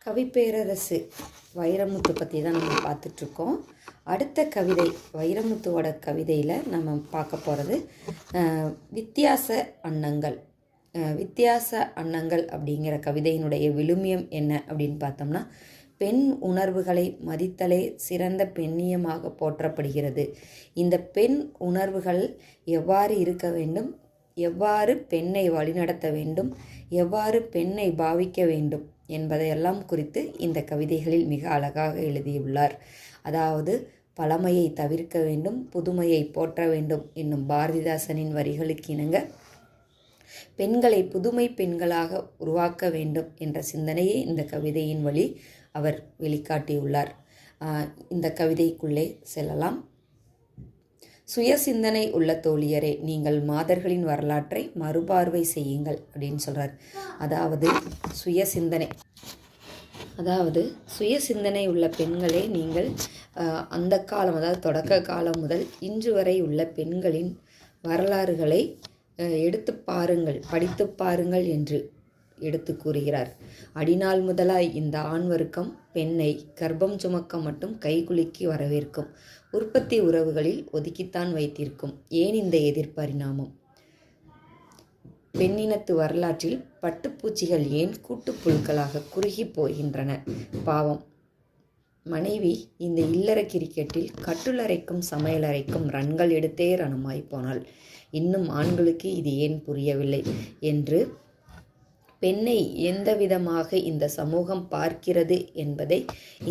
கவிப்பேரரசு வைரமுத்து பற்றி தான் நம்ம பார்த்துட்ருக்கோம். அடுத்த கவிதை வைரமுத்துவோட கவிதையில் நம்ம பார்க்க போகிறது வித்தியாச அன்னங்கள். வித்தியாச அன்னங்கள் அப்படிங்கிற கவிதையினுடைய விழுமியம் என்ன அப்படின்னு பார்த்தோம்னா, பெண் உணர்வுகளை மதித்தலே சிறந்த பெண்ணியமாக போற்றப்படுகிறது. இந்த பெண் உணர்வுகள் எவ்வாறு இருக்க வேண்டும், எவ்வாறு பெண்ணை வழிநடத்த வேண்டும், எவ்வாறு பெண்ணை பாவிக்க வேண்டும் என்பதையெல்லாம் குறித்து இந்த கவிதைகளில் மிக அழகாக எழுதியுள்ளார். அதாவது பழமையை தவிர்க்க வேண்டும், புதுமையை போற்ற வேண்டும் என்னும் பாரதிதாசனின் வரிகளுக்கு இணங்க பெண்களை புதுமை பெண்களாக உருவாக்க வேண்டும் என்ற சிந்தனையை இந்த கவிதையின் வழி அவர் வெளிக்காட்டியுள்ளார். இந்த கவிதைக்குள்ளே செல்லலாம். சுய சிந்தனை உள்ள தோழியரே, நீங்கள் மாதர்களின் வரலாற்றை மறுபார்வை செய்யுங்கள் அப்படின்னு சொல்கிறார். அதாவது சுய சிந்தனை உள்ள பெண்களே, நீங்கள் அந்த காலம், அதாவது தொடக்க காலம் முதல் இன்று வரை உள்ள பெண்களின் வரலாறுகளை எடுத்து பாருங்கள், படித்து பாருங்கள் என்று எடுத்து கூறுகிறார். அடிநாள் முதலாய் இந்த ஆண் வர்க்கம் பெண்ணை கர்ப்பம் சுமக்க மட்டும் கைகுலுக்கி வரவேற்கும், உற்பத்தி உறவுகளில் ஒதுக்கித்தான் வைத்திருக்கும். ஏன் இந்த எதிர்பரிணாமம்? பெண்ணினத்து வரலாற்றில் பட்டுப்பூச்சிகள் ஏன் கூட்டுப்புழுக்களாக குறுகி போகின்றன? பாவம் மனைவி இந்த இல்லற கிரிக்கெட்டில் கட்டுலறைக்கும் சமையலறைக்கும் ரன்கள் எடுத்தே ரணமாய் போனாள். இன்னும் ஆண்களுக்கு இது ஏன் புரியவில்லை என்று பெண்ணை எந்த விதமாக இந்த சமூகம் பார்க்கிறது என்பதை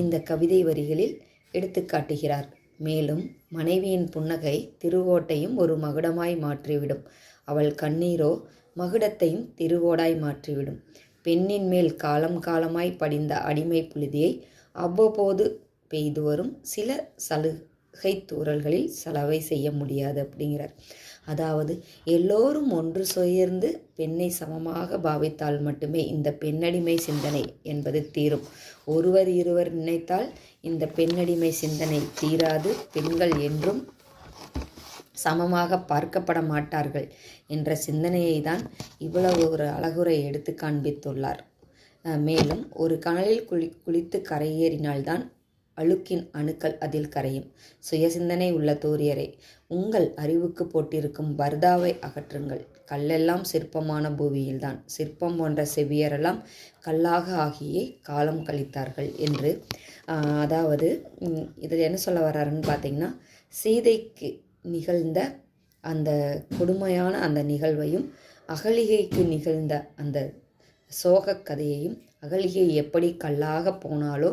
இந்த கவிதை வரிகளில் எடுத்து காட்டுகிறார். மேலும் மனைவியின் புன்னகை திருவோட்டையும் ஒரு மகுடமாய் மாற்றிவிடும், அவள் கண்ணீரோ மகுடத்தையும் திருவோடாய் மாற்றிவிடும். பெண்ணின் மேல் காலம் காலமாய் படிந்த அடிமை புழுதியை அவ்வப்போது பெய்து வரும் சில சலுகை தூறல்களில் சலவை செய்ய முடியாது அப்படிங்கிறார். அதாவது எல்லோரும் ஒன்று சேர்ந்து பெண்ணை சமமாக பாவித்தால் மட்டுமே இந்த பெண்ணடிமை சிந்தனை என்பது தீரும். ஒருவர் இருவர் நினைத்தால் இந்த பெண்ணடிமை சிந்தனை தீராது. பெண்கள் என்றும் சமமாக பார்க்கப்பட மாட்டார்கள் என்ற சிந்தனையை தான் இவ்வளவு ஒரு அழகுரை எடுத்து காண்பித்துள்ளார். மேலும் ஒரு கனலில் குளித்து கரையேறினால்தான் அழுக்கின் அணுக்கள் அதில் கரையும். சுயசிந்தனை உள்ள தோழியரே, உங்கள் அறிவுக்கு போட்டிருக்கும் பர்தாவை அகற்றுங்கள். கல்லெல்லாம் சிற்பமான பூமியில்தான், சிற்பம் போன்ற செவ்வியரெல்லாம் கல்லாக ஆகியே காலம் கழித்தார்கள் என்று அதாவது இதில் என்ன சொல்ல வர்றாருன்னு பார்த்தீங்கன்னா, சீதைக்கு நிகழ்ந்த அந்த கொடுமையான அந்த நிகழ்வையும் அகலிகைக்கு நிகழ்ந்த அந்த சோக கதையையும், அகலிகை எப்படி கல்லாக போனாலோ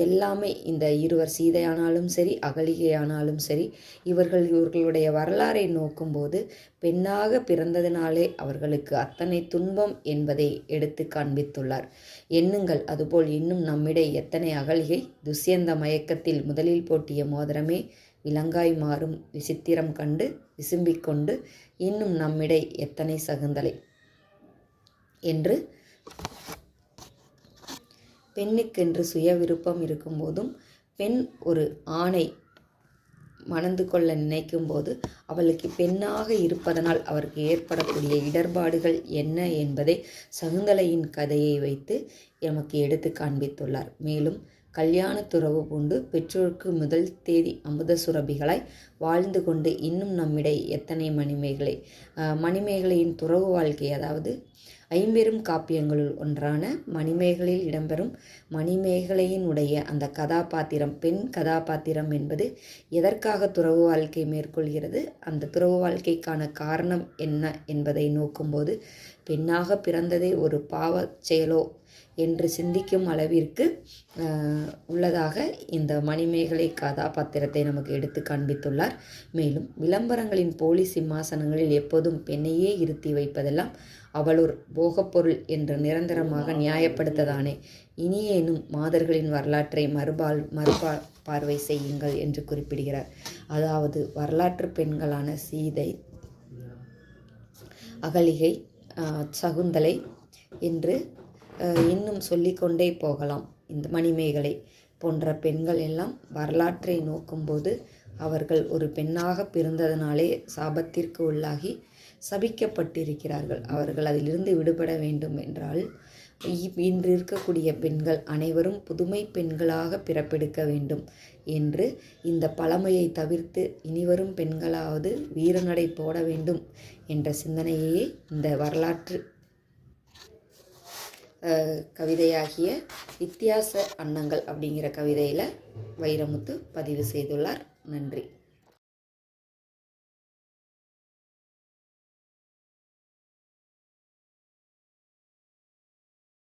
எல்லாமே இந்த இருவர் சீதையானாலும் சரி அகலிகையானாலும் சரி இவர்களுடைய வரலாறை நோக்கும்போது பெண்ணாக பிறந்ததினாலே அவர்களுக்கு அத்தனை துன்பம் என்பதை எடுத்து காண்பித்துள்ளார். எண்ணுங்கள், அதுபோல் இன்னும் நம்மிடை எத்தனை அகலிகை துஷ்யந்த மயக்கத்தில் முதலில் போட்டிய மோதிரமே விலங்காய் மாறும் விசித்திரம் கண்டு விசும்பிக்கொண்டு இன்னும் நம்மிடை எத்தனை சகுந்தலை என்று பெண்ணுக்கென்று சுய விருப்பம் இருக்கும்போதும் பெண் ஒரு ஆணை மணந்து கொள்ள நினைக்கும் போது அவளுக்கு பெண்ணாக இருப்பதனால் அவருக்கு ஏற்படக்கூடிய இடர்பாடுகள் என்ன என்பதை சகுந்தலையின் கதையை வைத்து நமக்கு எடுத்து காண்பித்துள்ளார். மேலும் கல்யாண துறவு பூண்டு பெற்றோருக்கு முதல் தேதி அமுத சுரபிகளாய் வாழ்ந்து கொண்டு இன்னும் நம்மிடை எத்தனை மணிமேகலையின் துறவு வாழ்க்கை, அதாவது ஐம்பெரும் காப்பியங்களுள் ஒன்றான மணிமேகலையில் இடம்பெறும் மணிமேகலையினுடைய அந்த கதாபாத்திரம், பெண் கதாபாத்திரம் என்பது எதற்காக துறவு வாழ்க்கை மேற்கொள்கிறது, அந்த துறவு வாழ்க்கைக்கான காரணம் என்ன என்பதை நோக்கும்போது பெண்ணாக பிறந்ததே ஒரு பாவச் செயலோ என்று சிந்திக்கும் அளவிற்கு உள்ளதாக இந்த மணிமேகலை கதாபாத்திரத்தை நமக்கு எடுத்து காண்பித்துள்ளார். மேலும் விளம்பரங்களின் போலி சிம்மாசனங்களில் எப்போதும் பெண்ணையே இருத்தி வைப்பதெல்லாம் அவளோர் போகப்பொருள் என்று நிரந்தரமாக நியாயப்படுத்ததானே. இனியேனும் மாதர்களின் வரலாற்றை மறுபார்வை செய்யுங்கள் என்று குறிப்பிடுகிறார். அதாவது வரலாற்று பெண்களான சீதை, அகலிகை, சகுந்தலை என்று இன்னும் சொல்லிக்கொண்டே போகலாம். இந்த மணிமேகலை போன்ற பெண்கள் எல்லாம் வரலாற்றை நோக்கும்போது அவர்கள் ஒரு பெண்ணாக பிறந்ததனாலே சாபத்திற்கு உள்ளாகி சபிக்கப்பட்டிருக்கிறார்கள். அவர்கள் அதிலிருந்து விடுபட வேண்டும் என்றால் இன்று இருக்கக்கூடிய பெண்கள் அனைவரும் புதுமை பெண்களாக பிறப்பெடுக்க வேண்டும் என்று இந்த பழமையை தவிர்த்து இனிவரும் பெண்களாவது வீரநடை போட வேண்டும் என்ற சிந்தனையே இந்த வரலாற்று கவிதையாகிய வித்தியாச அன்னங்கள் அப்படிங்கிற கவிதையில் வைரமுத்து பதிவு செய்துள்ளார். நன்றி.